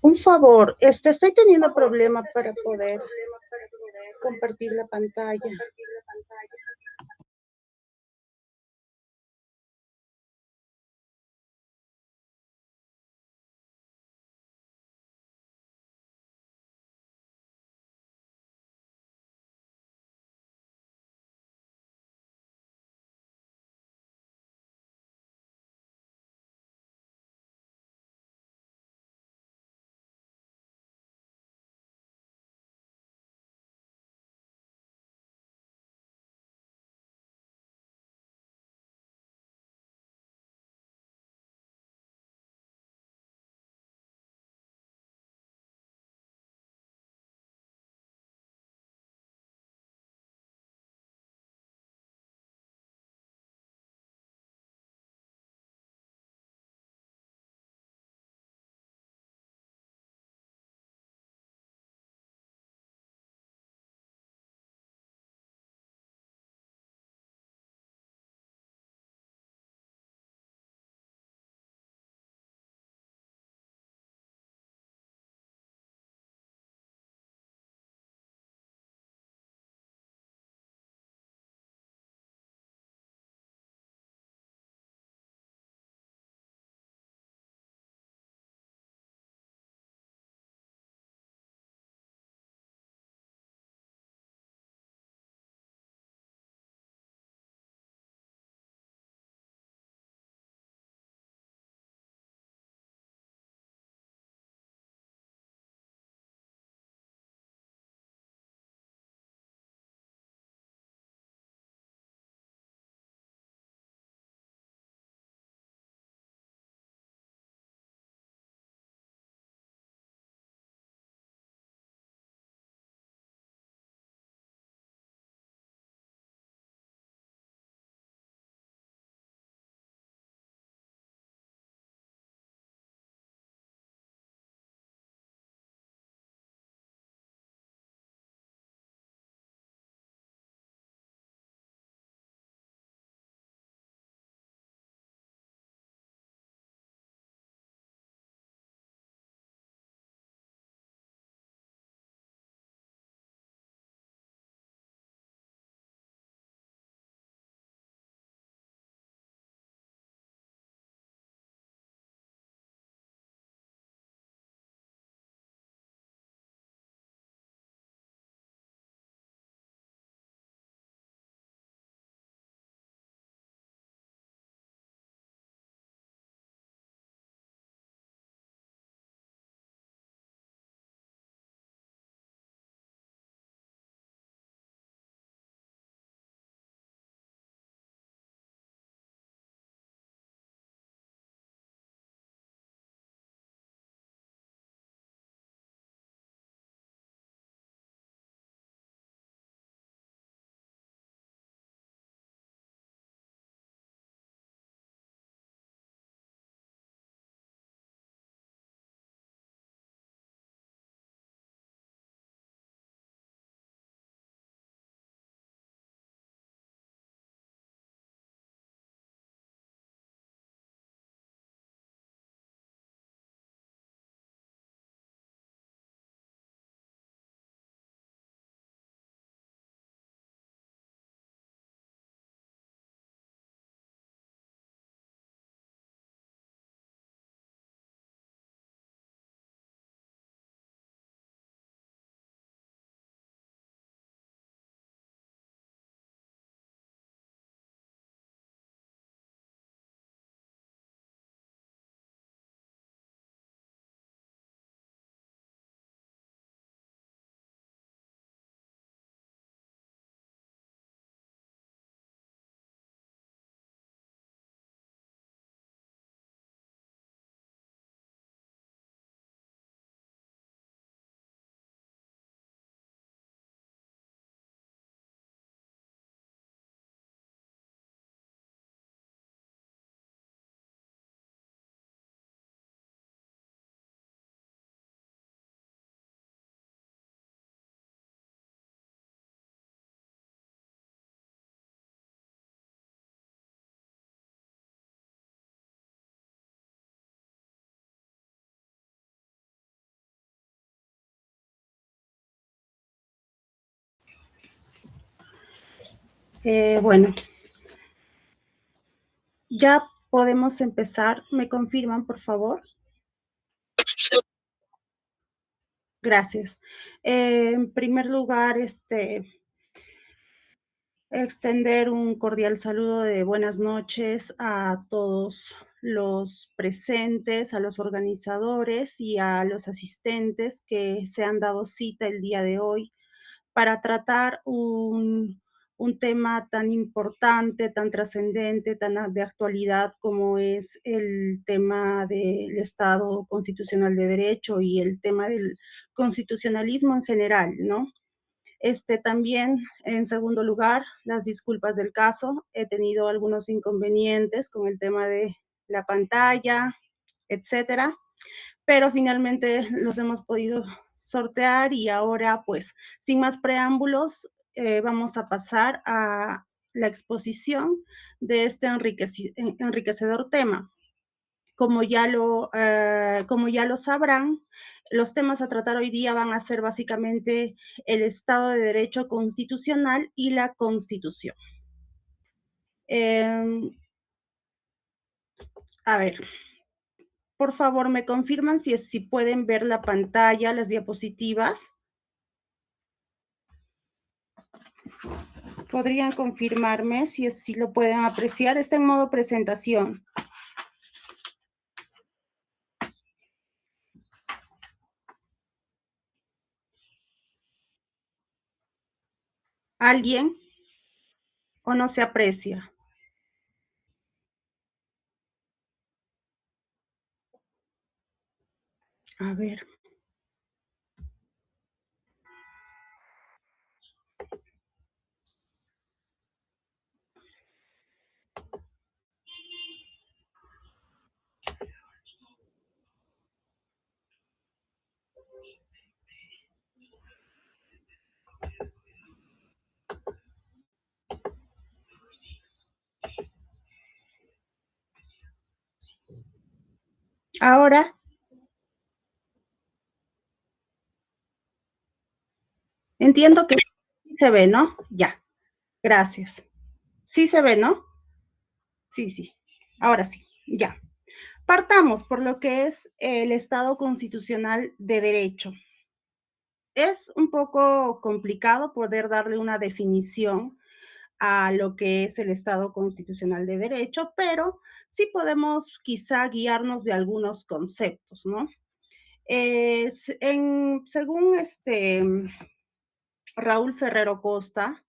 Un favor, estoy teniendo problemas para poder compartir la pantalla. Bueno, ya podemos empezar. ¿Me confirman, por favor? Gracias. En primer lugar, extender un cordial saludo de buenas noches a todos los presentes, a los organizadores y a los asistentes que se han dado cita el día de hoy para tratar un tema tan importante, tan trascendente, de actualidad como es el tema del Estado constitucional de derecho y el tema del constitucionalismo en general, ¿no? También, en segundo lugar, las disculpas del caso. He tenido algunos inconvenientes con el tema de la pantalla, etcétera, pero finalmente los hemos podido sortear y ahora, pues, sin más preámbulos, vamos a pasar a la exposición de este enriquecedor tema. Como ya lo sabrán, los temas a tratar hoy día van a ser básicamente el Estado de Derecho constitucional y la Constitución. Em, a ver, por favor, ¿me confirman si pueden ver la pantalla, las diapositivas? ¿Podrían confirmarme si lo pueden apreciar? Está en modo presentación. ¿Alguien o no se aprecia? A ver. Ahora, entiendo que sí se ve, ¿no? Ya, gracias. Sí se ve, ¿no? Sí, sí. Ahora sí, ya. Partamos por lo que es el Estado constitucional de derecho. Es un poco complicado poder darle una definición a lo que es el Estado constitucional de derecho, pero sí podemos quizá guiarnos de algunos conceptos, ¿no? Según Raúl Ferrero Costa,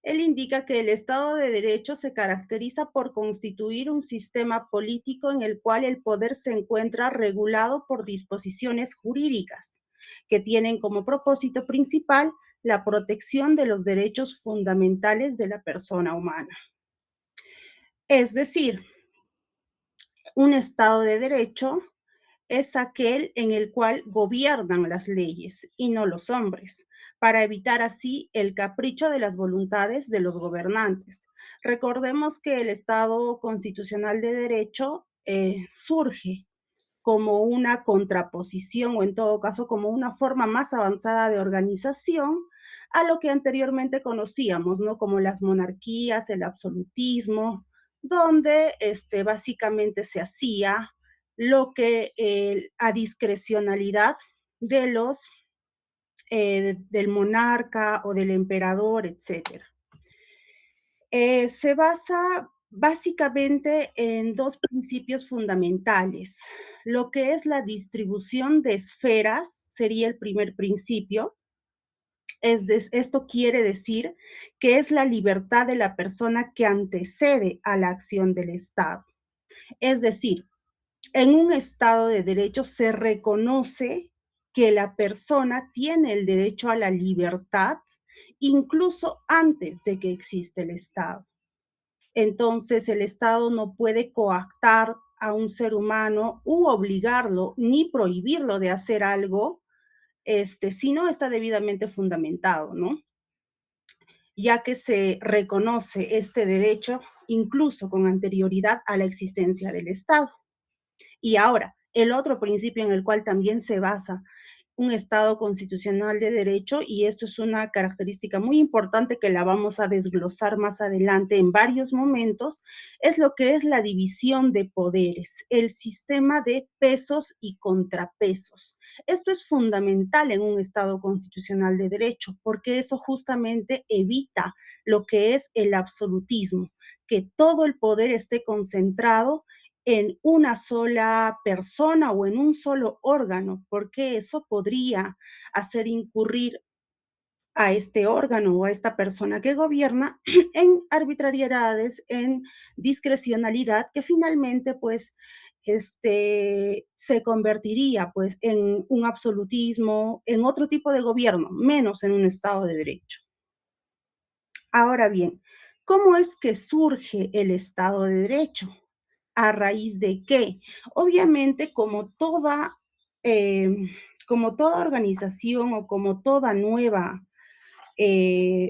él indica que el Estado de Derecho se caracteriza por constituir un sistema político en el cual el poder se encuentra regulado por disposiciones jurídicas que tienen como propósito principal la protección de los derechos fundamentales de la persona humana. Es decir, un Estado de Derecho es aquel en el cual gobiernan las leyes y no los hombres, para evitar así el capricho de las voluntades de los gobernantes. Recordemos que el Estado constitucional de derecho surge como una contraposición o en todo caso como una forma más avanzada de organización a lo que anteriormente conocíamos, ¿no? Como las monarquías, el absolutismo, donde básicamente se hacía lo que a discrecionalidad de del monarca o del emperador, etcétera. Se basa básicamente en dos principios fundamentales. Lo que es la distribución de esferas sería el primer principio. Esto quiere decir que es la libertad de la persona que antecede a la acción del Estado. Es decir, en un Estado de derecho se reconoce que la persona tiene el derecho a la libertad incluso antes de que existe el Estado. Entonces, el Estado no puede coactar a un ser humano u obligarlo ni prohibirlo de hacer algo, si no está debidamente fundamentado, ¿no? Ya que se reconoce este derecho incluso con anterioridad a la existencia del Estado. Y ahora, el otro principio en el cual también se basa un Estado constitucional de derecho, y esto es una característica muy importante que la vamos a desglosar más adelante en varios momentos, es lo que es la división de poderes, el sistema de pesos y contrapesos. Esto es fundamental en un Estado constitucional de derecho, porque eso justamente evita lo que es el absolutismo, que todo el poder esté concentrado en una sola persona o en un solo órgano, porque eso podría hacer incurrir a este órgano o a esta persona que gobierna en arbitrariedades, en discrecionalidad, que finalmente, pues, se convertiría, pues, en un absolutismo, en otro tipo de gobierno, menos en un Estado de derecho. Ahora bien, ¿cómo es que surge el Estado de Derecho? ¿A raíz de qué? Obviamente, como toda organización o como toda nueva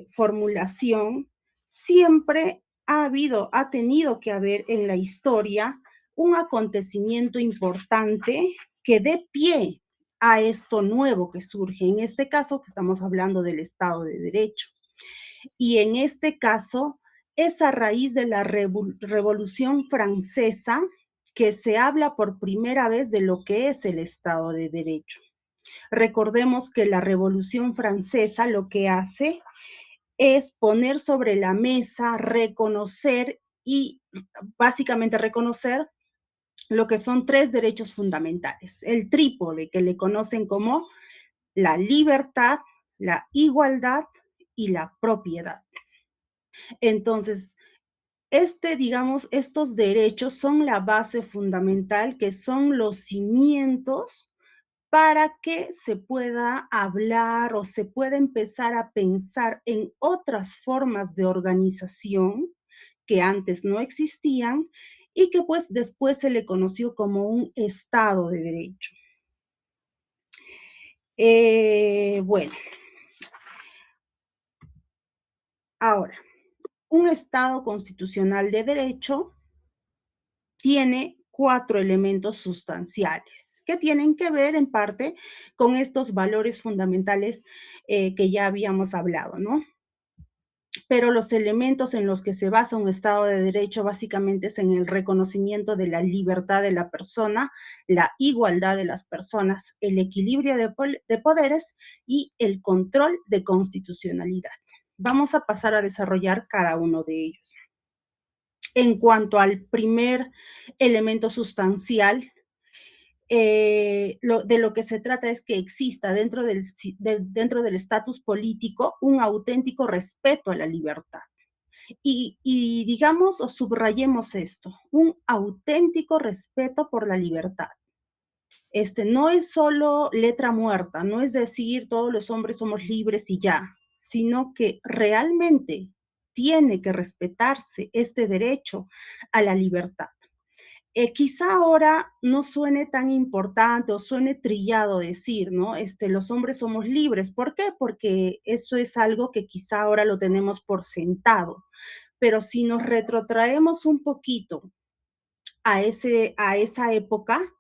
formulación, siempre ha tenido que haber en la historia un acontecimiento importante que dé pie a esto nuevo que surge. En este caso, que estamos hablando del Estado de Derecho. Y en este caso, es a raíz de la Revolución Francesa que se habla por primera vez de lo que es el Estado de Derecho. Recordemos que la Revolución Francesa lo que hace es poner sobre la mesa, reconocer y básicamente reconocer lo que son tres derechos fundamentales, el trípode que le conocen como la libertad, la igualdad y la propiedad. Entonces, digamos, estos derechos son la base fundamental, que son los cimientos para que se pueda hablar o se pueda empezar a pensar en otras formas de organización que antes no existían y que pues después se le conoció como un Estado de Derecho. Bueno, ahora, un Estado constitucional de derecho tiene cuatro elementos sustanciales que tienen que ver en parte con estos valores fundamentales que ya habíamos hablado, ¿no? Pero los elementos en los que se basa un Estado de Derecho básicamente es en el reconocimiento de la libertad de la persona, la igualdad de las personas, el equilibrio de poderes y el control de constitucionalidad. Vamos a pasar a desarrollar cada uno de ellos. En cuanto al primer elemento sustancial, de lo que se trata es que exista dentro del estatus político un auténtico respeto a la libertad. Y digamos o subrayemos esto, un auténtico respeto por la libertad. No es solo letra muerta, no es decir todos los hombres somos libres y ya, sino que realmente tiene que respetarse este derecho a la libertad. Quizá ahora no suene tan importante o suene trillado decir, ¿no? Los hombres somos libres. ¿Por qué? Porque eso es algo que quizá ahora lo tenemos por sentado. Pero si nos retrotraemos un poquito a esa época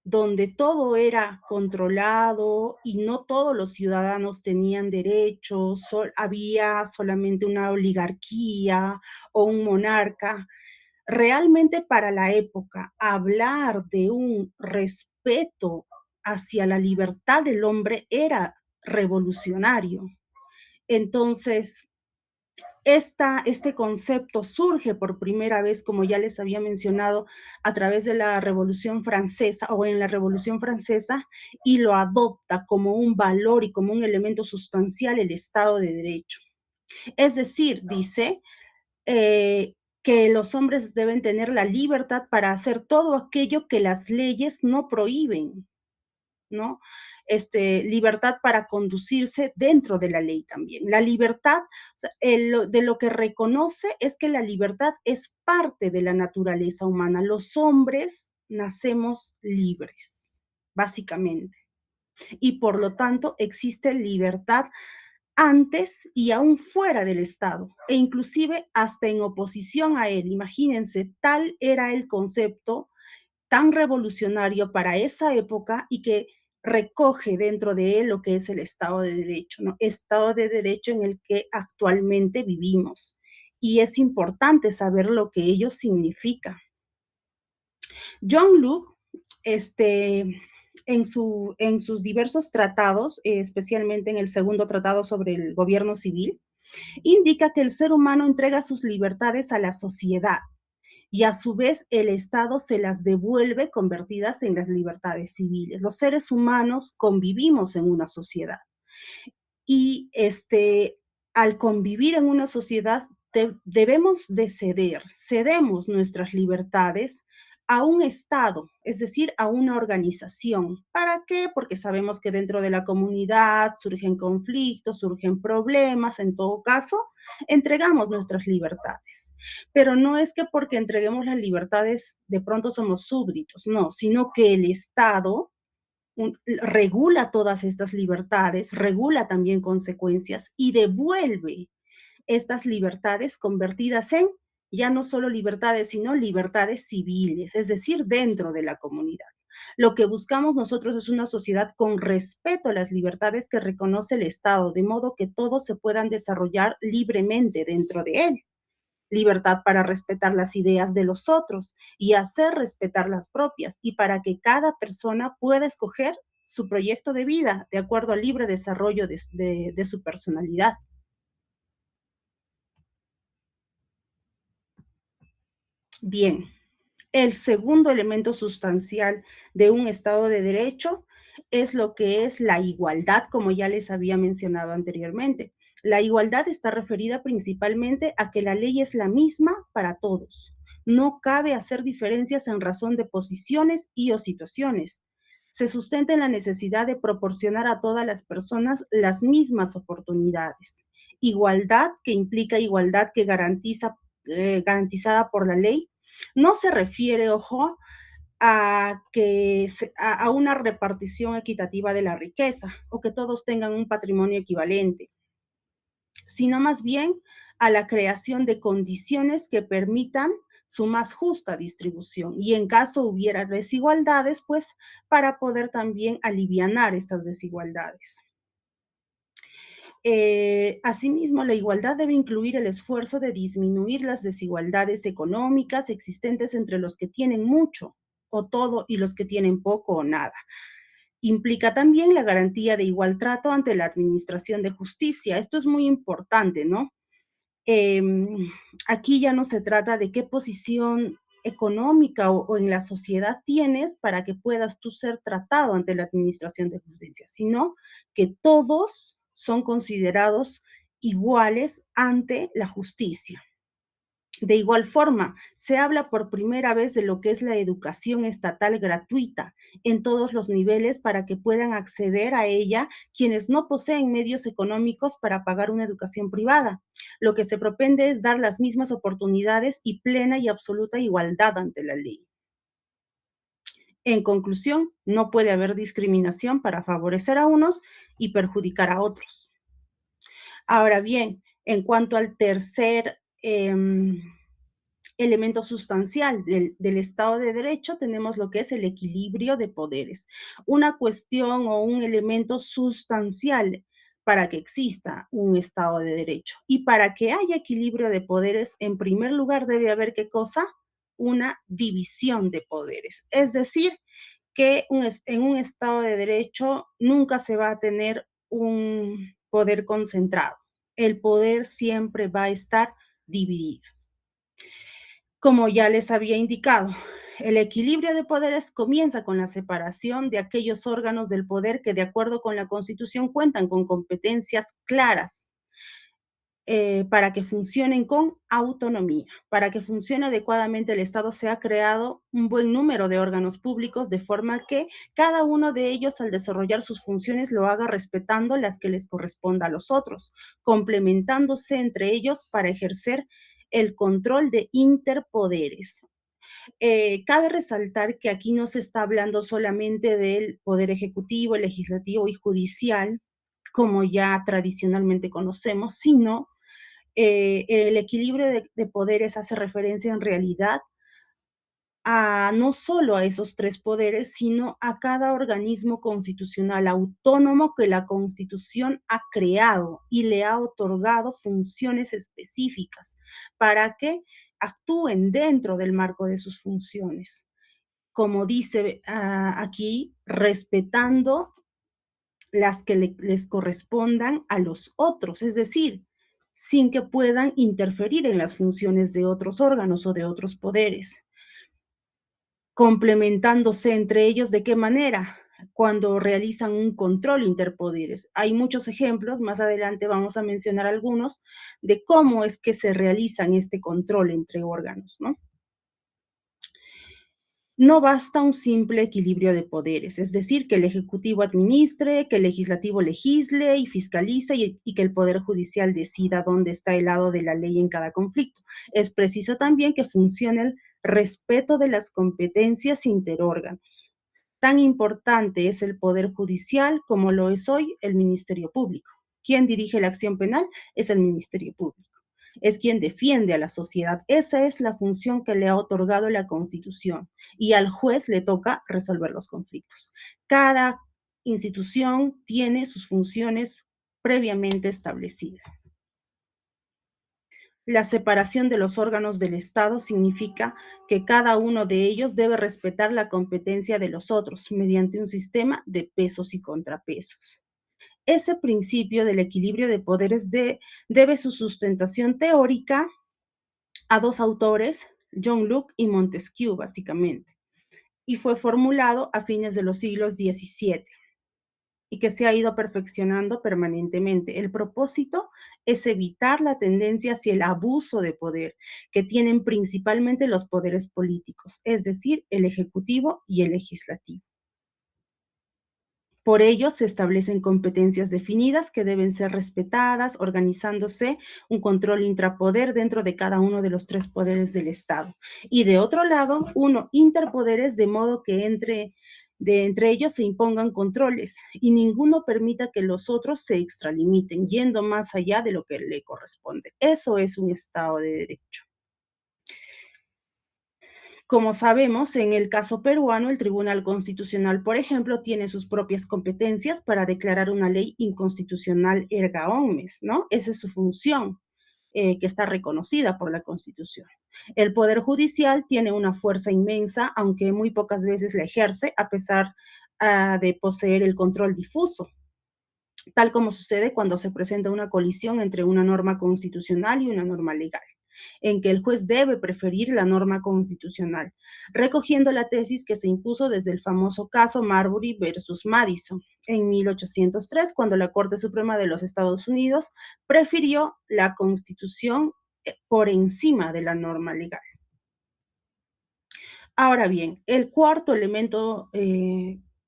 donde todo era controlado y no todos los ciudadanos tenían derechos, había solamente una oligarquía o un monarca. Realmente para la época, hablar de un respeto hacia la libertad del hombre era revolucionario. Entonces, este concepto surge por primera vez, como ya les había mencionado, a través de la Revolución Francesa o en la Revolución Francesa, y lo adopta como un valor y como un elemento sustancial el Estado de Derecho. Es decir, dice, que los hombres deben tener la libertad para hacer todo aquello que las leyes no prohíben, ¿no? Libertad para conducirse dentro de la ley también. La libertad, o sea, de lo que reconoce es que la libertad es parte de la naturaleza humana. Los hombres nacemos libres, básicamente, y por lo tanto existe libertad antes y aún fuera del Estado, e inclusive hasta en oposición a él. Imagínense, tal era el concepto tan revolucionario para esa época y que recoge dentro de él lo que es el Estado de Derecho, ¿no? Estado de Derecho en el que actualmente vivimos. Y es importante saber lo que ello significa. John Locke, en sus diversos tratados, especialmente en el segundo tratado sobre el gobierno civil, indica que el ser humano entrega sus libertades a la sociedad y a su vez el Estado se las devuelve convertidas en las libertades civiles. Los seres humanos convivimos en una sociedad y al convivir en una sociedad debemos de cedemos nuestras libertades a un Estado, es decir, a una organización. ¿Para qué? Porque sabemos que dentro de la comunidad surgen conflictos, surgen problemas, en todo caso, entregamos nuestras libertades. Pero no es que porque entreguemos las libertades de pronto somos súbditos, no, sino que el Estado regula todas estas libertades, regula también consecuencias y devuelve estas libertades convertidas en ya no solo libertades, sino libertades civiles, es decir, dentro de la comunidad. Lo que buscamos nosotros es una sociedad con respeto a las libertades que reconoce el Estado, de modo que todos se puedan desarrollar libremente dentro de él. Libertad para respetar las ideas de los otros y hacer respetar las propias, y para que cada persona pueda escoger su proyecto de vida de acuerdo al libre desarrollo de su personalidad. Bien, el segundo elemento sustancial de un Estado de Derecho es lo que es la igualdad, como ya les había mencionado anteriormente. La igualdad está referida principalmente a que la ley es la misma para todos. No cabe hacer diferencias en razón de posiciones y o situaciones. Se sustenta en la necesidad de proporcionar a todas las personas las mismas oportunidades. Igualdad que implica igualdad que garantizada por la ley, no se refiere, ojo, a una repartición equitativa de la riqueza o que todos tengan un patrimonio equivalente, sino más bien a la creación de condiciones que permitan su más justa distribución y en caso hubiera desigualdades, pues para poder también alivianar estas desigualdades. Asimismo, la igualdad debe incluir el esfuerzo de disminuir las desigualdades económicas existentes entre los que tienen mucho o todo y los que tienen poco o nada. Implica también la garantía de igual trato ante la administración de justicia. Esto es muy importante, ¿no? Em, Aquí ya no se trata de qué posición económica o en la sociedad tienes para que puedas tú ser tratado ante la administración de justicia, sino que todos son considerados iguales ante la justicia. De igual forma, se habla por primera vez de lo que es la educación estatal gratuita en todos los niveles para que puedan acceder a ella quienes no poseen medios económicos para pagar una educación privada. Lo que se propende es dar las mismas oportunidades y plena y absoluta igualdad ante la ley. En conclusión, no puede haber discriminación para favorecer a unos y perjudicar a otros. Ahora bien, en cuanto al tercer elemento sustancial del Estado de Derecho, tenemos lo que es el equilibrio de poderes, una cuestión o un elemento sustancial para que exista un Estado de Derecho. Y para que haya equilibrio de poderes, en primer lugar debe haber ¿qué cosa? Una división de poderes. Es decir, que en un Estado de Derecho nunca se va a tener un poder concentrado. El poder siempre va a estar dividido. Como ya les había indicado, el equilibrio de poderes comienza con la separación de aquellos órganos del poder que, de acuerdo con la Constitución, cuentan con competencias claras para que funcionen con autonomía. Para que funcione adecuadamente el Estado se ha creado un buen número de órganos públicos de forma que cada uno de ellos al desarrollar sus funciones lo haga respetando las que les corresponda a los otros, complementándose entre ellos para ejercer el control de interpoderes. Cabe resaltar que aquí no se está hablando solamente del poder ejecutivo, legislativo y judicial, como ya tradicionalmente conocemos, sino el equilibrio de poderes hace referencia en realidad a no solo a esos 3 poderes, sino a cada organismo constitucional autónomo que la Constitución ha creado y le ha otorgado funciones específicas para que actúen dentro del marco de sus funciones. Como dice, aquí, respetando las que les correspondan a los otros, es decir, sin que puedan interferir en las funciones de otros órganos o de otros poderes, complementándose entre ellos. ¿De qué manera? Cuando realizan un control interpoderes. Hay muchos ejemplos, más adelante vamos a mencionar algunos, de cómo es que se realizan este control entre órganos, ¿no? No basta un simple equilibrio de poderes, es decir, que el Ejecutivo administre, que el Legislativo legisle y fiscalice y que el Poder Judicial decida dónde está el lado de la ley en cada conflicto. Es preciso también que funcione el respeto de las competencias interórganos. Tan importante es el Poder Judicial como lo es hoy el Ministerio Público. ¿Quién dirige la acción penal? Es el Ministerio Público. Es quien defiende a la sociedad. Esa es la función que le ha otorgado la Constitución y al juez le toca resolver los conflictos. Cada institución tiene sus funciones previamente establecidas. La separación de los órganos del Estado significa que cada uno de ellos debe respetar la competencia de los otros mediante un sistema de pesos y contrapesos. Ese principio del equilibrio de poderes debe su sustentación teórica a dos autores, John Locke y Montesquieu, básicamente, y fue formulado a fines de los siglos XVII y que se ha ido perfeccionando permanentemente. El propósito es evitar la tendencia hacia el abuso de poder que tienen principalmente los poderes políticos, es decir, el ejecutivo y el legislativo. Por ello, se establecen competencias definidas que deben ser respetadas, organizándose un control intrapoder dentro de cada uno de los 3 poderes del Estado. Y de otro lado, uno interpoderes, de modo que entre ellos se impongan controles y ninguno permita que los otros se extralimiten, yendo más allá de lo que le corresponde. Eso es un Estado de derecho. Como sabemos, en el caso peruano, el Tribunal Constitucional, por ejemplo, tiene sus propias competencias para declarar una ley inconstitucional erga omnes, ¿no? Esa es su función, que está reconocida por la Constitución. El Poder Judicial tiene una fuerza inmensa, aunque muy pocas veces la ejerce, a pesar de poseer el control difuso, tal como sucede cuando se presenta una colisión entre una norma constitucional y una norma legal, en que el juez debe preferir la norma constitucional, recogiendo la tesis que se impuso desde el famoso caso Marbury versus Madison en 1803, cuando la Corte Suprema de los Estados Unidos prefirió la Constitución por encima de la norma legal. Ahora bien, el cuarto elemento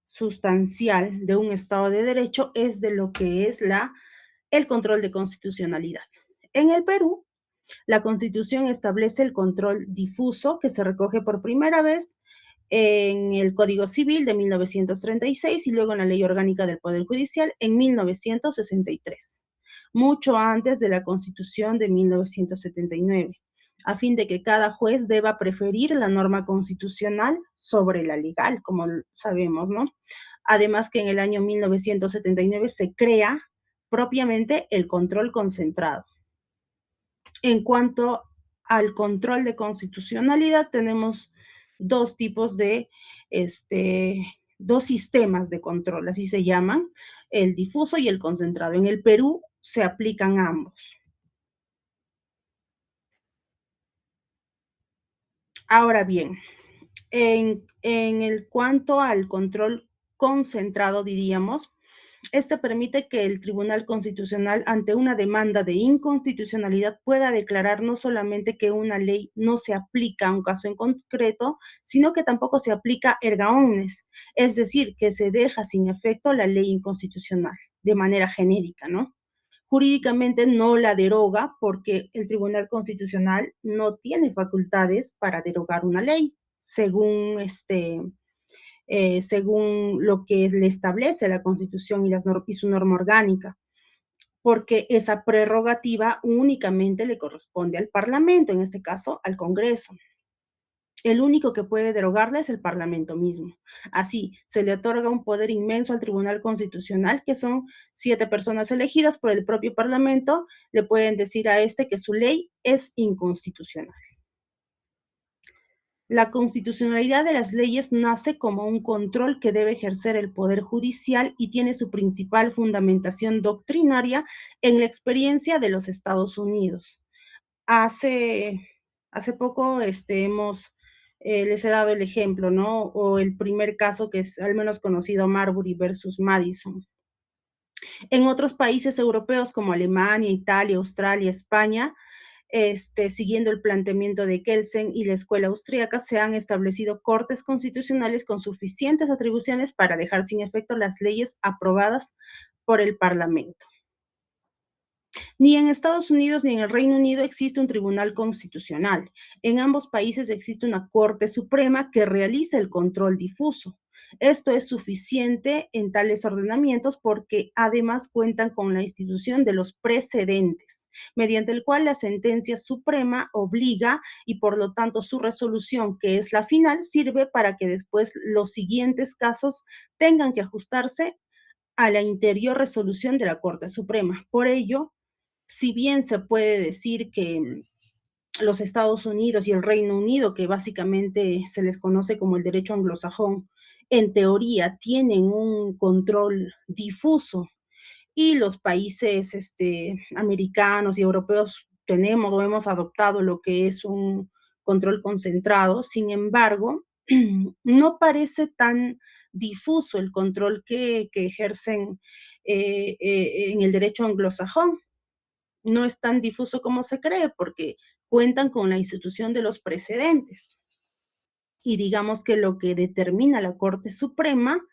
sustancial de un Estado de Derecho es de lo que es el control de constitucionalidad. En el Perú, la Constitución establece el control difuso que se recoge por primera vez en el Código Civil de 1936 y luego en la Ley Orgánica del Poder Judicial en 1963, mucho antes de la Constitución de 1979, a fin de que cada juez deba preferir la norma constitucional sobre la legal, como sabemos, ¿no? Además que en el año 1979 se crea propiamente el control concentrado. En cuanto al control de constitucionalidad, tenemos dos tipos dos sistemas de control, así se llaman, el difuso y el concentrado. En el Perú se aplican ambos. Ahora bien, en el cuanto al control concentrado, diríamos, este permite que el Tribunal Constitucional, ante una demanda de inconstitucionalidad, pueda declarar no solamente que una ley no se aplica a un caso en concreto, sino que tampoco se aplica erga omnes, es decir, que se deja sin efecto la ley inconstitucional de manera genérica, ¿no? Jurídicamente no la deroga porque el Tribunal Constitucional no tiene facultades para derogar una ley, según lo que le establece la Constitución y su norma orgánica, porque esa prerrogativa únicamente le corresponde al Parlamento, en este caso al Congreso. El único que puede derogarla es el Parlamento mismo. Así, se le otorga un poder inmenso al Tribunal Constitucional, que son 7 personas elegidas por el propio Parlamento, le pueden decir a este que su ley es inconstitucional. La constitucionalidad de las leyes nace como un control que debe ejercer el Poder Judicial y tiene su principal fundamentación doctrinaria en la experiencia de los Estados Unidos. Hace, hace poco les he dado el ejemplo, ¿no? O el primer caso que es al menos conocido, Marbury versus Madison. En otros países europeos como Alemania, Italia, Australia, España, siguiendo el planteamiento de Kelsen y la escuela austríaca, se han establecido cortes constitucionales con suficientes atribuciones para dejar sin efecto las leyes aprobadas por el Parlamento. Ni en Estados Unidos ni en el Reino Unido existe un tribunal constitucional. En ambos países existe una Corte Suprema que realiza el control difuso. Esto es suficiente en tales ordenamientos porque además cuentan con la institución de los precedentes, mediante el cual la sentencia suprema obliga y por lo tanto su resolución, que es la final, sirve para que después los siguientes casos tengan que ajustarse a la interior resolución de la Corte Suprema. Por ello, si bien se puede decir que los Estados Unidos y el Reino Unido, que básicamente se les conoce como el derecho anglosajón, en teoría tienen un control difuso y los países americanos y europeos tenemos o hemos adoptado lo que es un control concentrado. Sin embargo, no parece tan difuso el control que ejercen en el derecho anglosajón. No es tan difuso como se cree porque cuentan con la institución de los precedentes. Y digamos que lo que determina la Corte Suprema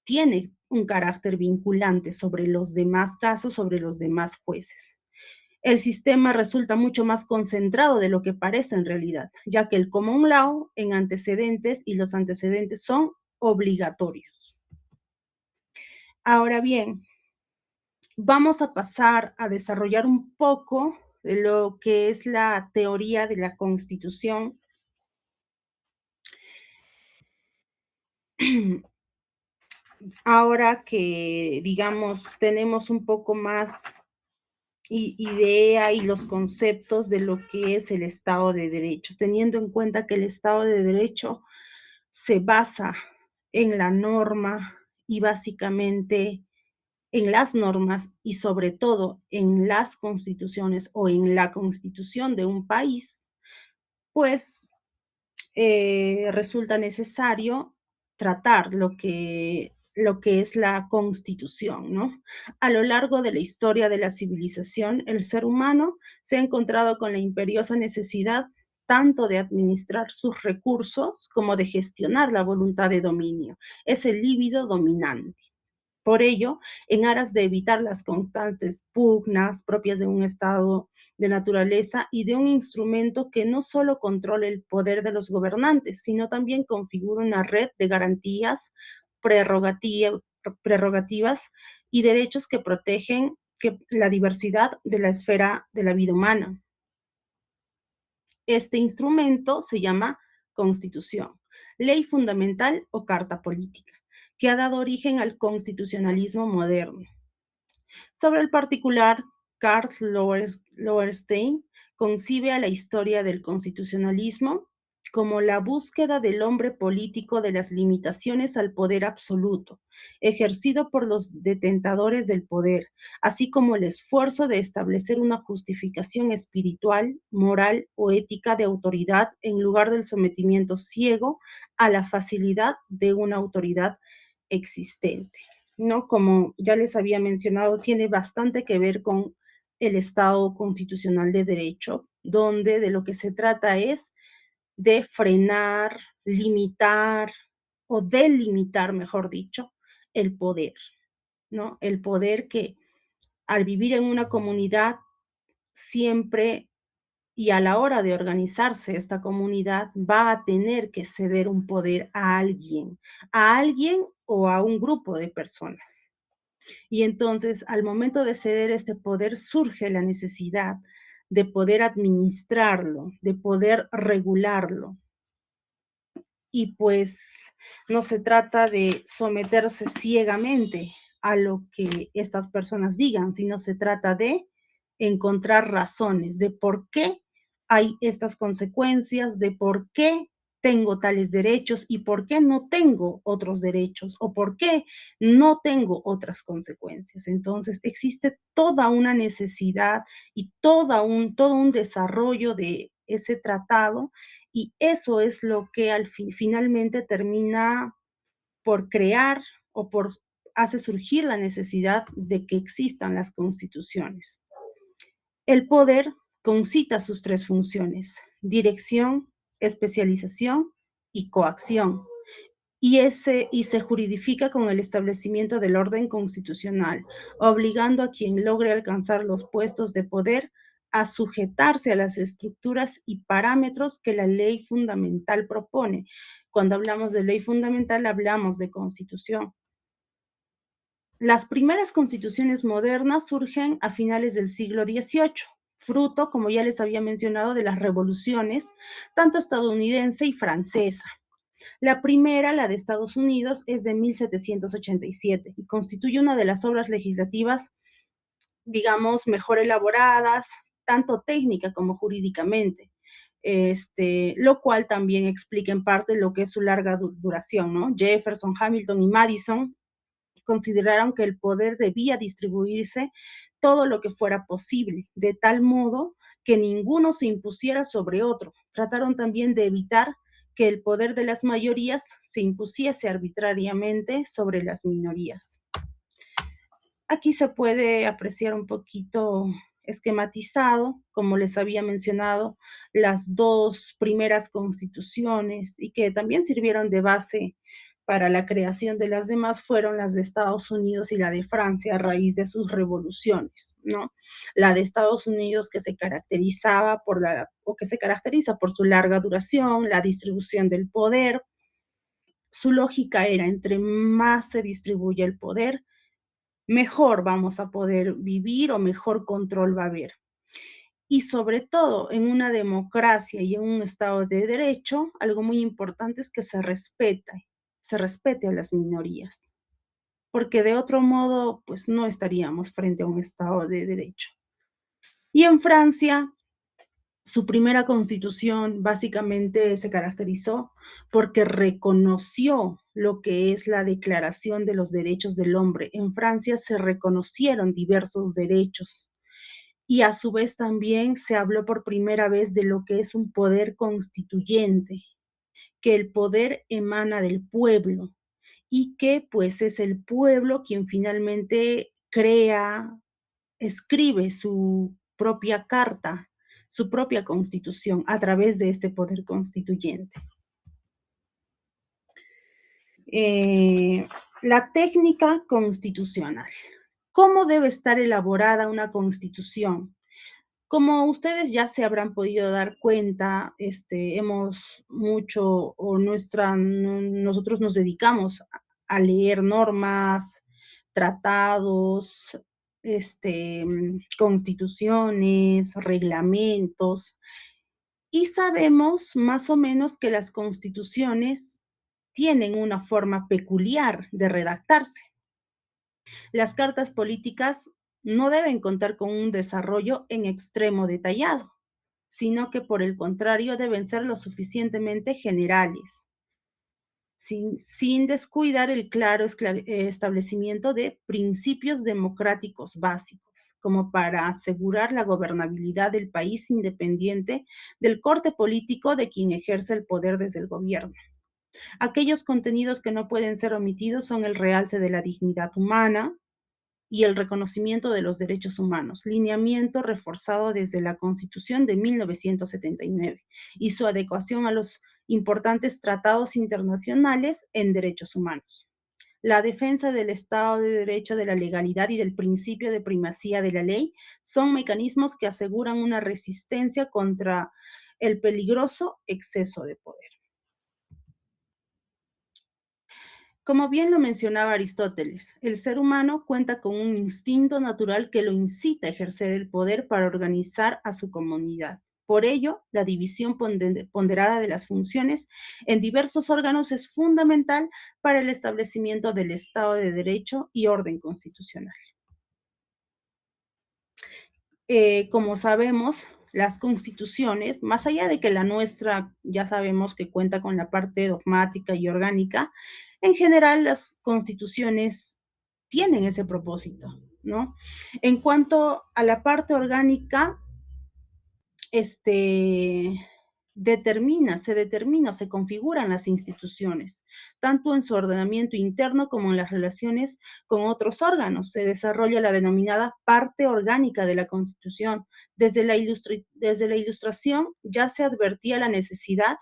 tiene un carácter vinculante sobre los demás casos, sobre los demás jueces. El sistema resulta mucho más concentrado de lo que parece en realidad, ya que el common law en antecedentes y los antecedentes son obligatorios. Ahora bien, vamos a pasar a desarrollar un poco de lo que es la teoría de la Constitución. Ahora que, digamos, tenemos un poco más idea y los conceptos de lo que es el Estado de Derecho, teniendo en cuenta que el Estado de Derecho se basa en la norma y básicamente en las normas y sobre todo en las constituciones o en la constitución de un país, pues resulta necesario tratar lo que es la constitución, ¿no? A lo largo de la historia de la civilización, el ser humano se ha encontrado con la imperiosa necesidad tanto de administrar sus recursos como de gestionar la voluntad de dominio. Es el líbido dominante. Por ello, en aras de evitar las constantes pugnas propias de un estado de naturaleza y de un instrumento que no solo controle el poder de los gobernantes, sino también configura una red de garantías, prerrogativa- prerrogativas y derechos que protegen la diversidad de la esfera de la vida humana. Este instrumento se llama Constitución, ley fundamental o carta política, que ha dado origen al constitucionalismo moderno. Sobre el particular, Karl Lowenstein concibe a la historia del constitucionalismo como la búsqueda del hombre político de las limitaciones al poder absoluto, ejercido por los detentadores del poder, así como el esfuerzo de establecer una justificación espiritual, moral o ética de autoridad en lugar del sometimiento ciego a la facilidad de una autoridad existente. ¿No? Como ya les había mencionado, tiene bastante que ver con el Estado constitucional de derecho, donde de lo que se trata es de frenar, limitar o delimitar, mejor dicho, el poder, ¿no? El poder que al vivir en una comunidad siempre y a la hora de organizarse esta comunidad va a tener que ceder un poder a alguien o a un grupo de personas. Y entonces, al momento de ceder este poder, surge la necesidad de poder administrarlo, de poder regularlo. y pues no se trata de someterse ciegamente a lo que estas personas digan, sino se trata de encontrar razones de por qué hay estas consecuencias, de por qué tengo tales derechos y por qué no tengo otros derechos o por qué no tengo otras consecuencias. Entonces, existe toda una necesidad y todo un desarrollo de ese tratado y eso es lo que finalmente termina por crear o por hace surgir la necesidad de que existan las constituciones. El poder concita sus tres funciones: dirección, especialización y coacción. Y se juridifica con el establecimiento del orden constitucional, obligando a quien logre alcanzar los puestos de poder a sujetarse a las estructuras y parámetros que la ley fundamental propone. Cuando hablamos de ley fundamental, hablamos de constitución. Las primeras constituciones modernas surgen a finales del siglo XVIII, fruto, como ya les había mencionado, de las revoluciones, tanto estadounidense y francesa. La primera, la de Estados Unidos, es de 1787 y constituye una de las obras legislativas, digamos, mejor elaboradas, tanto técnica como jurídicamente. Lo cual también explica en parte lo que es su larga duración, ¿no? Jefferson, Hamilton y Madison consideraron que el poder debía distribuirse todo lo que fuera posible, de tal modo que ninguno se impusiera sobre otro. Trataron también de evitar que el poder de las mayorías se impusiese arbitrariamente sobre las minorías. Aquí se puede apreciar un poquito esquematizado, como les había mencionado, las dos primeras constituciones y que también sirvieron de base para la creación de las demás fueron las de Estados Unidos y la de Francia a raíz de sus revoluciones, ¿no? La de Estados Unidos que se caracterizaba o que se caracteriza por su larga duración, la distribución del poder. Su lógica era, entre más se distribuye el poder, mejor vamos a poder vivir o mejor control va a haber. Y sobre todo, en una democracia y en un Estado de derecho, algo muy importante es que se respete a las minorías, porque de otro modo, pues no estaríamos frente a un Estado de derecho. Y en Francia, su primera constitución básicamente se caracterizó porque reconoció lo que es la Declaración de los Derechos del Hombre. En Francia se reconocieron diversos derechos y a su vez también se habló por primera vez de lo que es un poder constituyente, que el poder emana del pueblo y que pues es el pueblo quien finalmente crea, escribe su propia carta, su propia constitución a través de este poder constituyente. La técnica constitucional. ¿Cómo debe estar elaborada una constitución? Como ustedes ya se habrán podido dar cuenta, hemos mucho o nosotros nos dedicamos a leer normas, tratados, constituciones, reglamentos, y sabemos más o menos que las constituciones tienen una forma peculiar de redactarse. Las cartas políticas no deben contar con un desarrollo en extremo detallado, sino que por el contrario deben ser lo suficientemente generales, sin descuidar el claro establecimiento de principios democráticos básicos, como para asegurar la gobernabilidad del país independiente del corte político de quien ejerce el poder desde el gobierno. Aquellos contenidos que no pueden ser omitidos son el realce de la dignidad humana, y el reconocimiento de los derechos humanos, lineamiento reforzado desde la Constitución de 1979 y su adecuación a los importantes tratados internacionales en derechos humanos. La defensa del Estado de Derecho, de la legalidad y del principio de primacía de la ley son mecanismos que aseguran una resistencia contra el peligroso exceso de poder. Como bien lo mencionaba Aristóteles, el ser humano cuenta con un instinto natural que lo incita a ejercer el poder para organizar a su comunidad. Por ello, la división ponderada de las funciones en diversos órganos es fundamental para el establecimiento del Estado de Derecho y orden constitucional. Como sabemos, las constituciones, más allá de que la nuestra ya sabemos que cuenta con la parte dogmática y orgánica, en general las constituciones tienen ese propósito, ¿no? En cuanto a la parte orgánica, este, se configuran las instituciones, tanto en su ordenamiento interno como en las relaciones con otros órganos. Se desarrolla la denominada parte orgánica de la Constitución. Desde la Ilustración ya se advertía la necesidad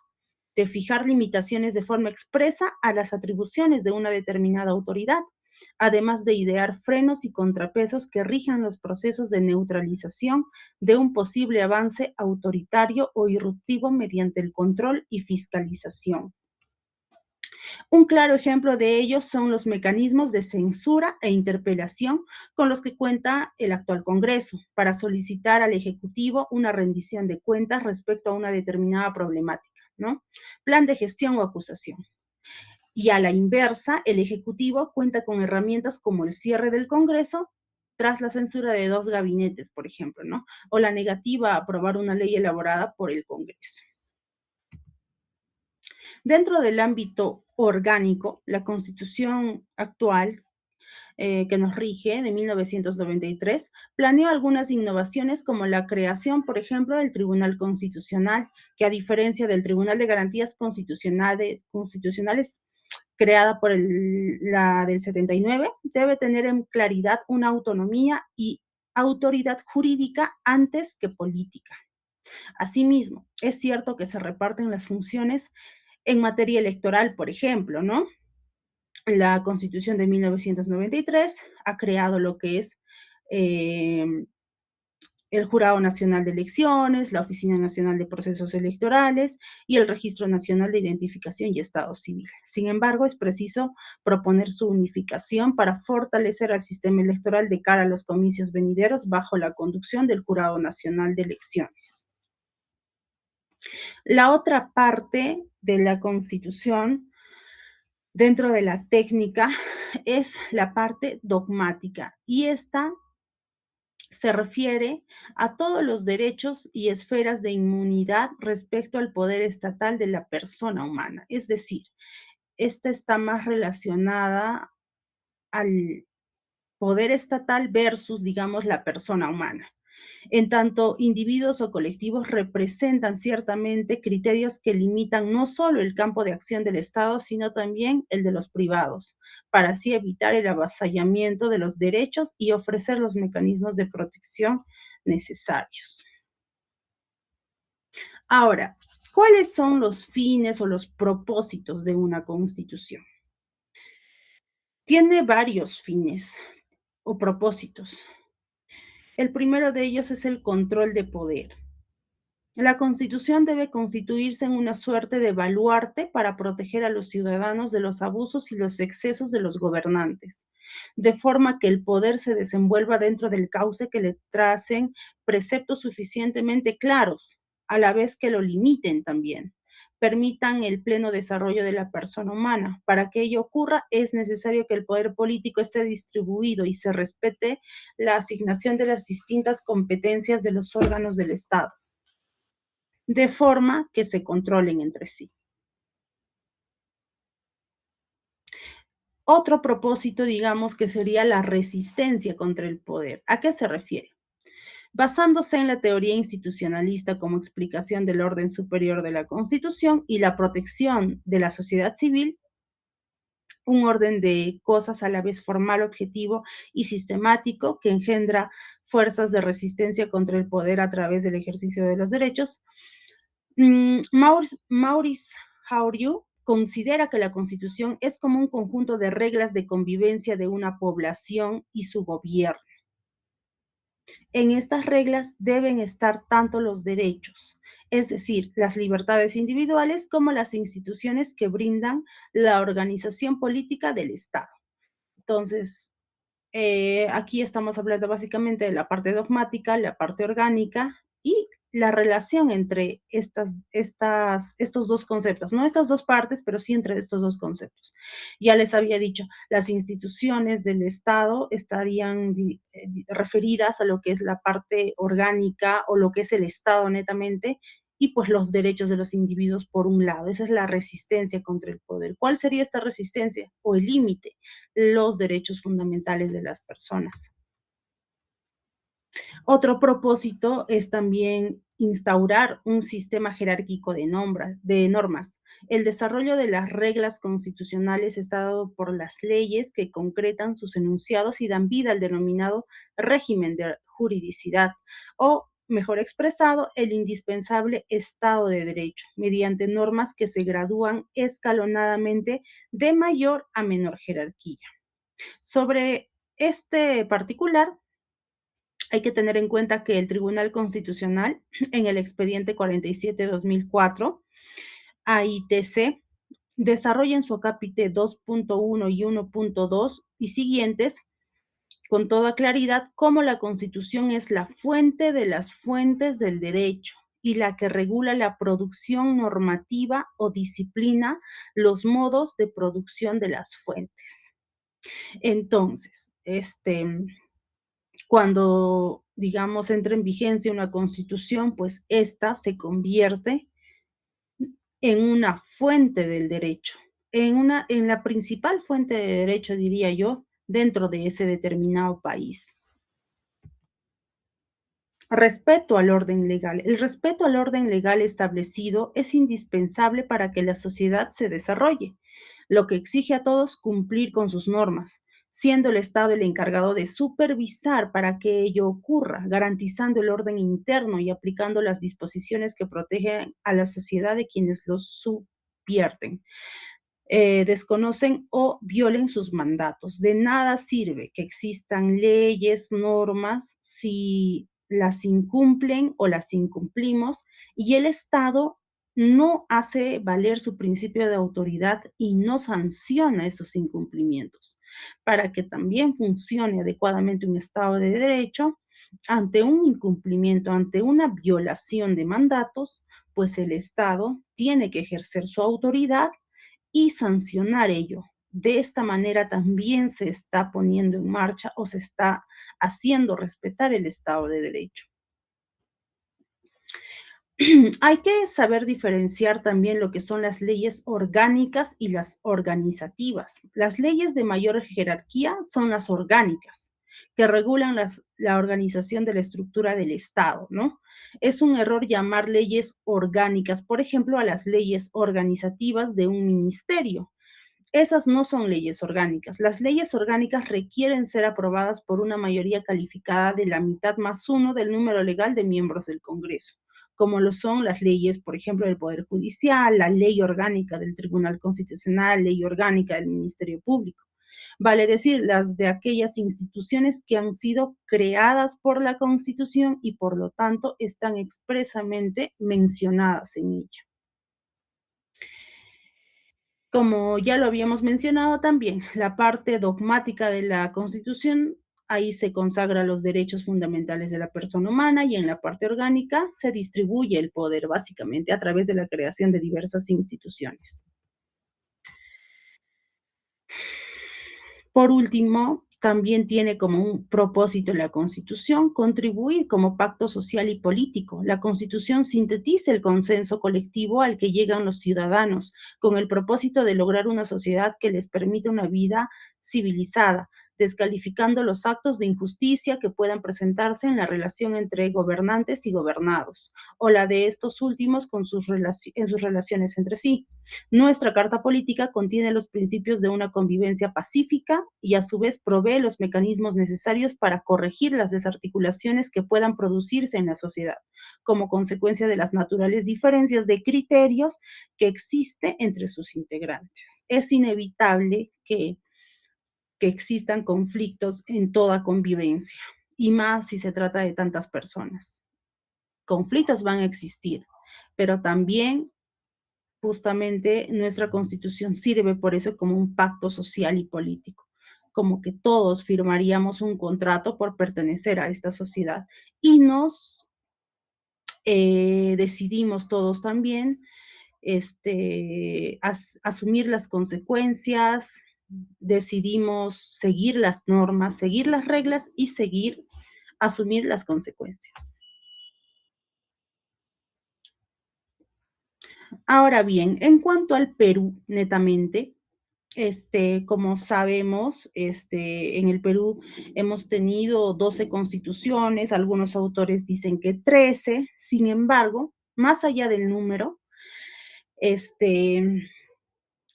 de fijar limitaciones de forma expresa a las atribuciones de una determinada autoridad, además de idear frenos y contrapesos que rijan los procesos de neutralización de un posible avance autoritario o irruptivo mediante el control y fiscalización. Un claro ejemplo de ello son los mecanismos de censura e interpelación con los que cuenta el actual Congreso para solicitar al Ejecutivo una rendición de cuentas respecto a una determinada problemática, ¿no? Plan de gestión o acusación. Y a la inversa, el Ejecutivo cuenta con herramientas como el cierre del Congreso tras la censura de 2 gabinetes, por ejemplo, ¿no? O la negativa a aprobar una ley elaborada por el Congreso. Dentro del ámbito orgánico, la Constitución actual que nos rige, de 1993, planeó algunas innovaciones como la creación, por ejemplo, del Tribunal Constitucional, que a diferencia del Tribunal de Garantías Constitucionales creada por la del 79, debe tener en claridad una autonomía y autoridad jurídica antes que política. Asimismo, es cierto que se reparten las funciones en materia electoral, por ejemplo, ¿no? La Constitución de 1993 ha creado lo que es eh, el Jurado Nacional de Elecciones, la Oficina Nacional de Procesos Electorales y el Registro Nacional de Identificación y Estado Civil. Sin embargo, es preciso proponer su unificación para fortalecer al sistema electoral de cara a los comicios venideros bajo la conducción del Jurado Nacional de Elecciones. La otra parte de la Constitución dentro de la técnica es la parte dogmática y esta se refiere a todos los derechos y esferas de inmunidad respecto al poder estatal de la persona humana. Es decir, esta está más relacionada al poder estatal versus, digamos, la persona humana. En tanto, individuos o colectivos representan ciertamente criterios que limitan no solo el campo de acción del Estado, sino también el de los privados, para así evitar el avasallamiento de los derechos y ofrecer los mecanismos de protección necesarios. Ahora, ¿cuáles son los fines o los propósitos de una constitución? Tiene varios fines o propósitos. El primero de ellos es el control de poder. La Constitución debe constituirse en una suerte de baluarte para proteger a los ciudadanos de los abusos y los excesos de los gobernantes, de forma que el poder se desenvuelva dentro del cauce que le tracen preceptos suficientemente claros, a la vez que lo limiten también, permitan el pleno desarrollo de la persona humana. Para que ello ocurra, es necesario que el poder político esté distribuido y se respete la asignación de las distintas competencias de los órganos del Estado de forma que se controlen entre sí. Otro propósito, digamos, que sería la resistencia contra el poder. ¿A qué se refiere? Basándose en la teoría institucionalista como explicación del orden superior de la Constitución y la protección de la sociedad civil, un orden de cosas a la vez formal, objetivo y sistemático que engendra fuerzas de resistencia contra el poder a través del ejercicio de los derechos. Maurice Hauriu considera que la Constitución es como un conjunto de reglas de convivencia de una población y su gobierno. En estas reglas deben estar tanto los derechos, es decir, las libertades individuales, como las instituciones que brindan la organización política del Estado. Entonces, aquí estamos hablando básicamente de la parte dogmática, la parte orgánica y la relación entre estos dos conceptos, no estas dos partes, pero sí entre estos dos conceptos. Ya les había dicho, las instituciones del Estado estarían referidas a lo que es la parte orgánica o lo que es el Estado netamente, y pues los derechos de los individuos por un lado. Esa es la resistencia contra el poder. ¿Cuál sería esta resistencia o el límite? Los derechos fundamentales de las personas. Otro propósito es también instaurar un sistema jerárquico de normas. El desarrollo de las reglas constitucionales está dado por las leyes que concretan sus enunciados y dan vida al denominado régimen de juridicidad o, mejor expresado, el indispensable Estado de Derecho, mediante normas que se gradúan escalonadamente de mayor a menor jerarquía. Sobre este particular, hay que tener en cuenta que el Tribunal Constitucional, en el expediente 47-2004, AITC, desarrolla en su acápite 2.1 y 1.2 y siguientes con toda claridad cómo la Constitución es la fuente de las fuentes del derecho y la que regula la producción normativa o disciplina los modos de producción de las fuentes. Entonces, cuando, digamos, entra en vigencia una constitución, pues esta se convierte en una fuente del derecho, en la principal fuente de derecho, diría yo, dentro de ese determinado país. Respeto al orden legal. El respeto al orden legal establecido es indispensable para que la sociedad se desarrolle, lo que exige a todos cumplir con sus normas, siendo el Estado el encargado de supervisar para que ello ocurra, garantizando el orden interno y aplicando las disposiciones que protegen a la sociedad de quienes los subvierten, desconocen o violen sus mandatos. De nada sirve que existan leyes, normas, si las incumplen o las incumplimos y el Estado no hace valer su principio de autoridad y no sanciona esos incumplimientos. Para que también funcione adecuadamente un Estado de Derecho, ante un incumplimiento, ante una violación de mandatos, pues el Estado tiene que ejercer su autoridad y sancionar ello. De esta manera también se está poniendo en marcha o se está haciendo respetar el Estado de Derecho. Hay que saber diferenciar también lo que son las leyes orgánicas y las organizativas. Las leyes de mayor jerarquía son las orgánicas, que regulan la organización de la estructura del Estado, ¿no? Es un error llamar leyes orgánicas, por ejemplo, a las leyes organizativas de un ministerio. Esas no son leyes orgánicas. Las leyes orgánicas requieren ser aprobadas por una mayoría calificada de la mitad más uno del número legal de miembros del Congreso, como lo son las leyes, por ejemplo, del Poder Judicial, la ley orgánica del Tribunal Constitucional, ley orgánica del Ministerio Público. Vale decir, las de aquellas instituciones que han sido creadas por la Constitución y por lo tanto están expresamente mencionadas en ella. Como ya lo habíamos mencionado también, la parte dogmática de la Constitución, ahí se consagra los derechos fundamentales de la persona humana y en la parte orgánica se distribuye el poder básicamente a través de la creación de diversas instituciones. Por último, también tiene como un propósito la Constitución contribuir como pacto social y político. La Constitución sintetiza el consenso colectivo al que llegan los ciudadanos con el propósito de lograr una sociedad que les permita una vida civilizada, descalificando los actos de injusticia que puedan presentarse en la relación entre gobernantes y gobernados, o la de estos últimos en sus relaciones entre sí. Nuestra Carta Política contiene los principios de una convivencia pacífica y a su vez provee los mecanismos necesarios para corregir las desarticulaciones que puedan producirse en la sociedad, como consecuencia de las naturales diferencias de criterios que existe entre sus integrantes. Es inevitable que existan conflictos en toda convivencia, y más si se trata de tantas personas. Conflictos van a existir, pero también justamente nuestra Constitución sirve por eso como un pacto social y político, como que todos firmaríamos un contrato por pertenecer a esta sociedad y nos Decidimos todos también asumir las consecuencias, decidimos seguir las normas, seguir las reglas y asumir las consecuencias. Ahora bien, en cuanto al Perú, netamente, como sabemos, en el Perú hemos tenido 12 constituciones, algunos autores dicen que 13. Sin embargo, más allá del número, este,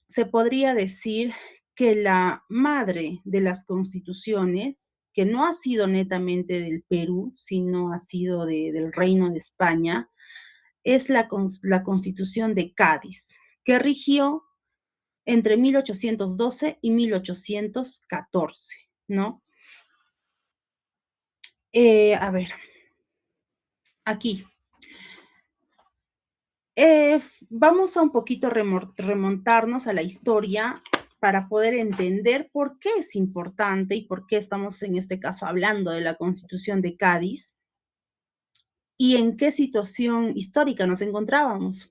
se podría decir que la madre de las constituciones, que no ha sido netamente del Perú, sino ha sido del Reino de España, es la Constitución de Cádiz, que rigió entre 1812 y 1814, ¿no? A ver, aquí. Vamos a un poquito remontarnos a la historia para poder entender por qué es importante y por qué estamos en este caso hablando de la Constitución de Cádiz y en qué situación histórica nos encontrábamos.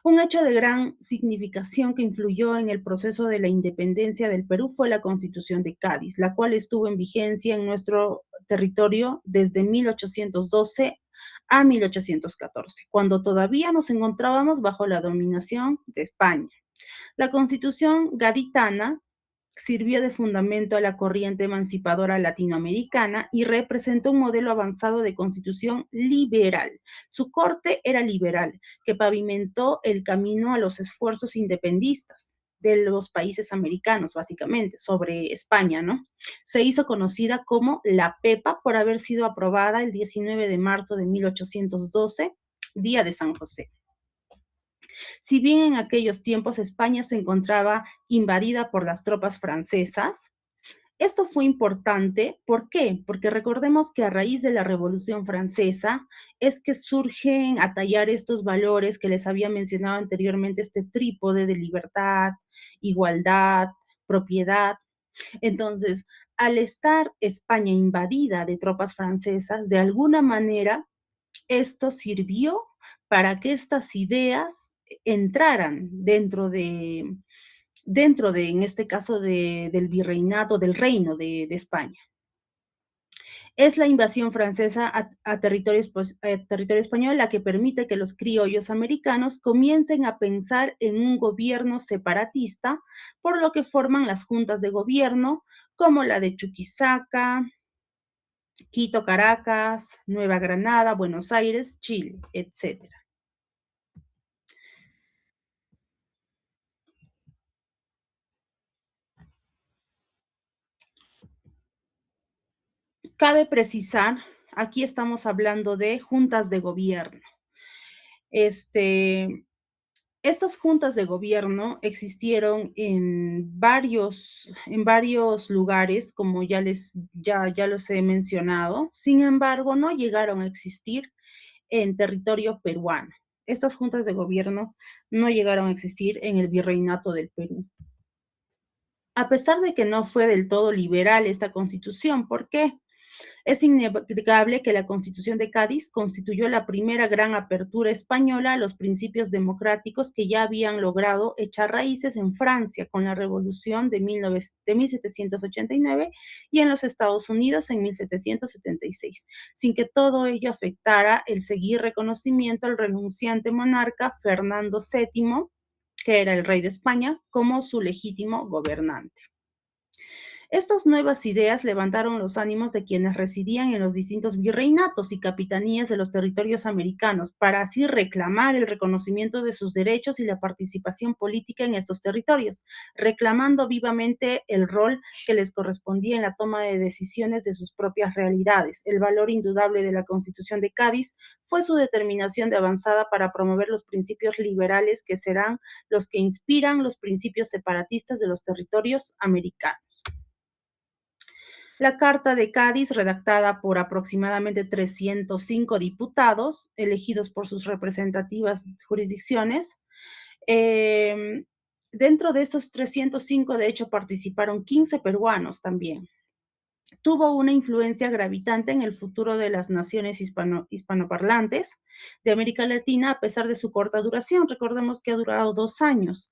Un hecho de gran significación que influyó en el proceso de la independencia del Perú fue la Constitución de Cádiz, la cual estuvo en vigencia en nuestro territorio desde 1812 a 1814, cuando todavía nos encontrábamos bajo la dominación de España. La Constitución gaditana sirvió de fundamento a la corriente emancipadora latinoamericana y representó un modelo avanzado de constitución liberal. Su corte era liberal, que pavimentó el camino a los esfuerzos independistas de los países americanos, básicamente, sobre España, ¿no? Se hizo conocida como la PEPA por haber sido aprobada el 19 de marzo de 1812, día de San José. Si bien en aquellos tiempos España se encontraba invadida por las tropas francesas, esto fue importante, ¿por qué? Porque recordemos que a raíz de la Revolución Francesa es que surgen a tallar estos valores que les había mencionado anteriormente, este trípode de libertad, igualdad, propiedad. Entonces, al estar España invadida de tropas francesas, de alguna manera esto sirvió para que estas ideas entraran dentro de, en este caso, del virreinato, del reino de España. Es la invasión francesa a territorio español la que permite que los criollos americanos comiencen a pensar en un gobierno separatista, por lo que forman las juntas de gobierno, como la de Chuquisaca, Quito, Caracas, Nueva Granada, Buenos Aires, Chile, etcétera. Cabe precisar, aquí estamos hablando de juntas de gobierno. Este, Estas juntas de gobierno existieron en varios lugares, como ya los he mencionado. Sin embargo, no llegaron a existir en territorio peruano. Estas juntas de gobierno no llegaron a existir en el virreinato del Perú. A pesar de que no fue del todo liberal esta constitución, ¿por qué? Es innegable que la Constitución de Cádiz constituyó la primera gran apertura española a los principios democráticos que ya habían logrado echar raíces en Francia con la Revolución de 1789 y en los Estados Unidos en 1776, sin que todo ello afectara el seguir reconocimiento al renunciante monarca Fernando VII, que era el rey de España, como su legítimo gobernante. Estas nuevas ideas levantaron los ánimos de quienes residían en los distintos virreinatos y capitanías de los territorios americanos, para así reclamar el reconocimiento de sus derechos y la participación política en estos territorios, reclamando vivamente el rol que les correspondía en la toma de decisiones de sus propias realidades. El valor indudable de la Constitución de Cádiz fue su determinación de avanzada para promover los principios liberales que serán los que inspiran los principios separatistas de los territorios americanos. La Carta de Cádiz, redactada por aproximadamente 305 diputados, elegidos por sus representativas jurisdicciones. Eh, Dentro de esos 305, de hecho, participaron 15 peruanos también. tuvo una influencia gravitante en el futuro de las naciones hispanoparlantes de América Latina, a pesar de su corta duración. Recordemos que ha durado 2 años,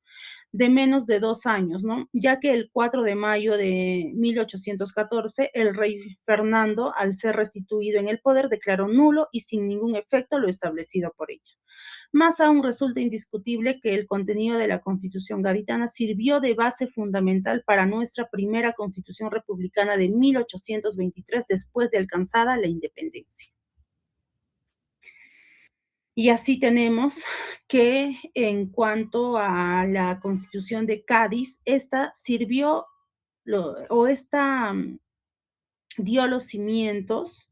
de menos de 2 años, ¿no? Ya que el 4 de mayo de 1814, el rey Fernando, al ser restituido en el poder, declaró nulo y sin ningún efecto lo establecido por ella. Más aún, resulta indiscutible que el contenido de la Constitución gaditana sirvió de base fundamental para nuestra primera Constitución republicana de 1823, después de alcanzada la independencia. Y así tenemos que, en cuanto a la Constitución de Cádiz, esta sirvió esta dio los cimientos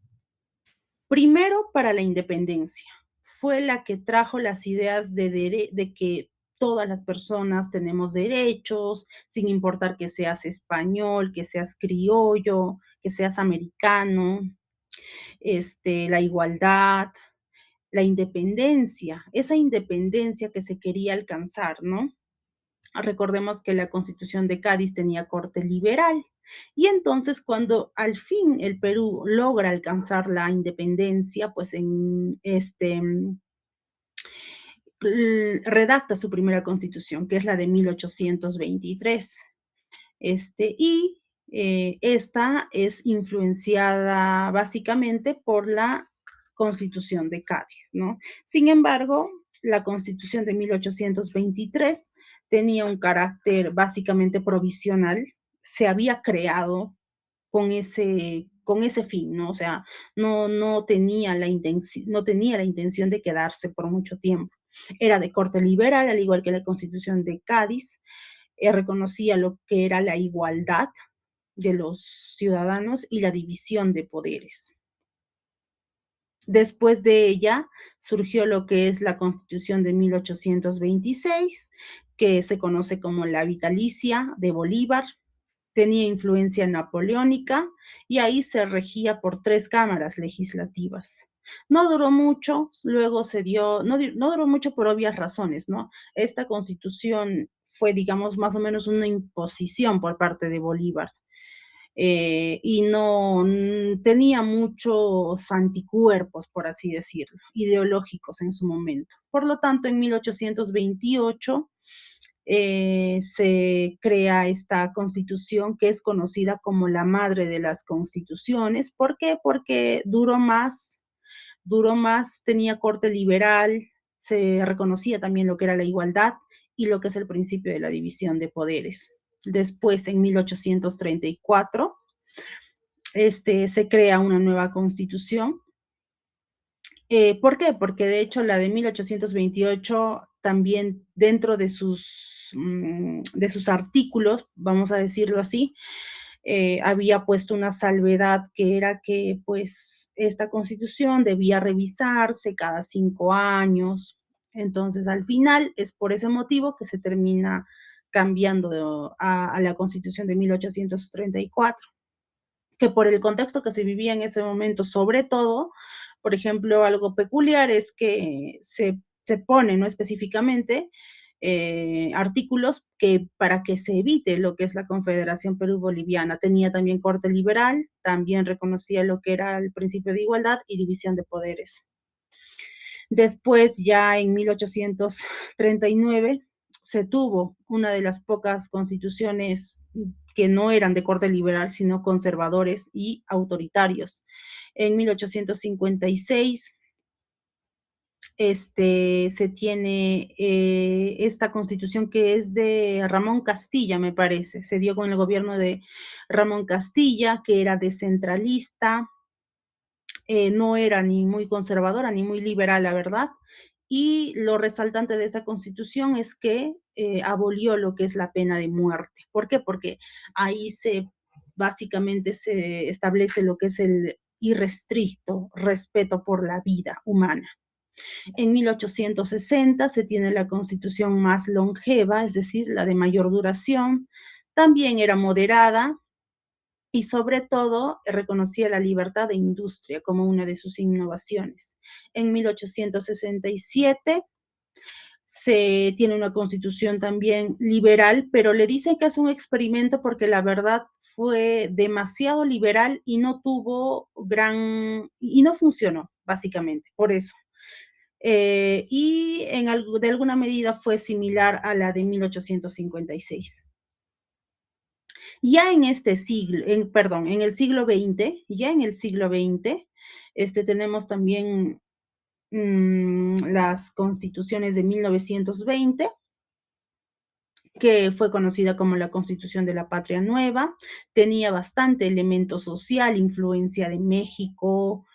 primero para la independencia. Fue la que trajo las ideas de que todas las personas tenemos derechos, sin importar que seas español, que seas criollo, que seas americano, la igualdad, la independencia, esa independencia que se quería alcanzar, ¿no? Recordemos que la Constitución de Cádiz tenía corte liberal. Y entonces, cuando al fin el Perú logra alcanzar la independencia, pues redacta su primera constitución, que es la de 1823. Esta es influenciada básicamente por la Constitución de Cádiz, ¿no? Sin embargo, la Constitución de 1823 tenía un carácter básicamente provisional, se había creado con ese fin, ¿no? O sea, no tenía la intención de quedarse por mucho tiempo. Era de corte liberal, al igual que la Constitución de Cádiz, reconocía lo que era la igualdad de los ciudadanos y la división de poderes. Después de ella surgió lo que es la Constitución de 1826, que se conoce como la vitalicia de Bolívar. Tenía influencia napoleónica y ahí se regía por 3 cámaras legislativas. No duró mucho, luego no duró mucho por obvias razones, ¿no? Esta constitución fue, digamos, más o menos una imposición por parte de Bolívar. Y no tenía muchos anticuerpos, por así decirlo, ideológicos en su momento. Por lo tanto, en 1828 se crea esta constitución que es conocida como la madre de las constituciones. ¿Por qué? Porque duró más, tenía corte liberal, se reconocía también lo que era la igualdad y lo que es el principio de la división de poderes. Después, en 1834, se crea una nueva constitución. ¿Por qué? Porque de hecho la de 1828 también, dentro de sus artículos, vamos a decirlo así, había puesto una salvedad, que era que pues esta constitución debía revisarse cada 5 años. Entonces, al final es por ese motivo que se termina cambiando a la constitución de 1834, que por el contexto que se vivía en ese momento, sobre todo, por ejemplo, algo peculiar es que se pone, ¿no? Específicamente, artículos que para que se evite lo que es la Confederación Perú-Boliviana. Tenía también corte liberal, también reconocía lo que era el principio de igualdad y división de poderes. Después, ya en 1839, se tuvo una de las pocas constituciones que no eran de corte liberal, sino conservadores y autoritarios. En 1856 se tiene esta constitución, que es de Ramón Castilla, me parece. Se dio con el gobierno de Ramón Castilla, que era descentralista, no era ni muy conservadora ni muy liberal, la verdad. Y lo resaltante de esta constitución es que abolió lo que es la pena de muerte. ¿Por qué? Porque ahí básicamente se establece lo que es el irrestricto respeto por la vida humana. En 1860 se tiene la constitución más longeva, es decir, la de mayor duración. También era moderada y, sobre todo, reconocía la libertad de industria como una de sus innovaciones. En 1867 Se tiene una constitución también liberal, pero le dicen que es un experimento porque la verdad fue demasiado liberal y no tuvo gran y no funcionó, básicamente, por eso. Y en algo de alguna medida fue similar a la de 1856. Ya en este siglo, perdón, en el siglo XX, ya en el siglo XX, tenemos también las constituciones de 1920, que fue conocida como la Constitución de la Patria Nueva, tenía bastante elemento social, influencia de México,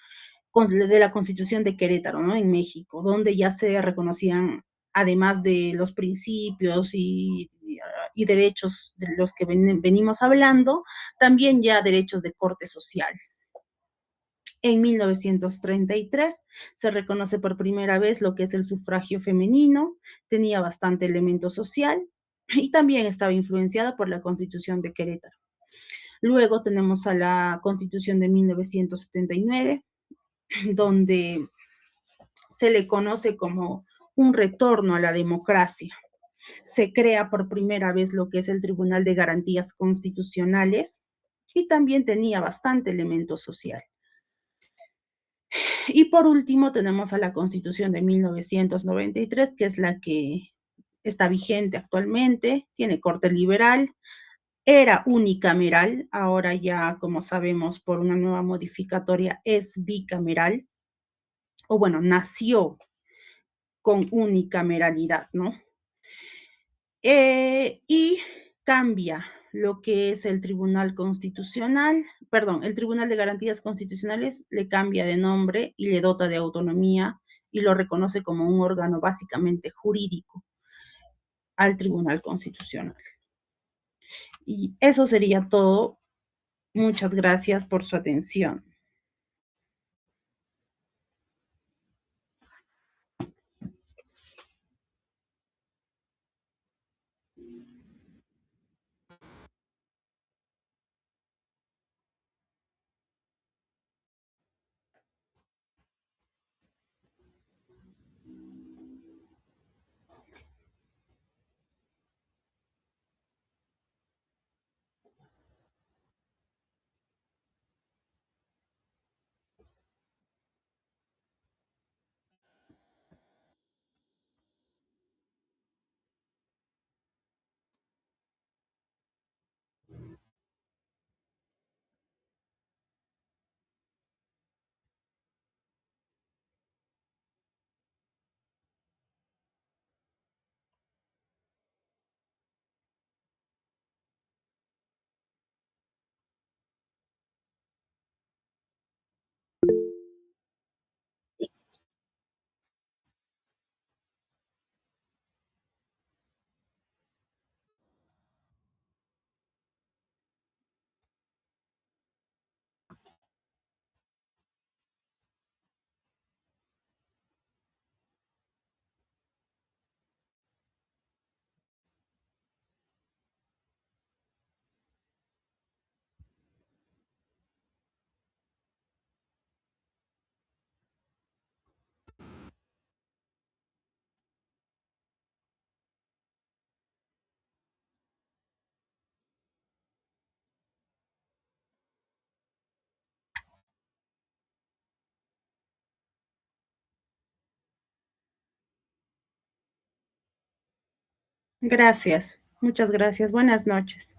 de la Constitución de Querétaro, ¿no? En México, donde ya se reconocían, además de los principios y derechos de los que venimos hablando, también ya derechos de corte social. En 1933 se reconoce por primera vez lo que es el sufragio femenino, tenía bastante elemento social y también estaba influenciada por la Constitución de Querétaro. Luego tenemos a la Constitución de 1979, donde se le conoce como un retorno a la democracia. Se crea por primera vez lo que es el Tribunal de Garantías Constitucionales y también tenía bastante elemento social. Y por último tenemos a la Constitución de 1993, que es la que está vigente actualmente, tiene corte liberal, era unicameral, ahora ya, como sabemos, por una nueva modificatoria es bicameral, o bueno, nació con unicameralidad, ¿no? Y cambia lo que es el Tribunal Constitucional, perdón, el Tribunal de Garantías Constitucionales le cambia de nombre y le dota de autonomía y lo reconoce como un órgano básicamente jurídico al Tribunal Constitucional. Y eso sería todo. Muchas gracias por su atención. Gracias, muchas gracias. Buenas noches.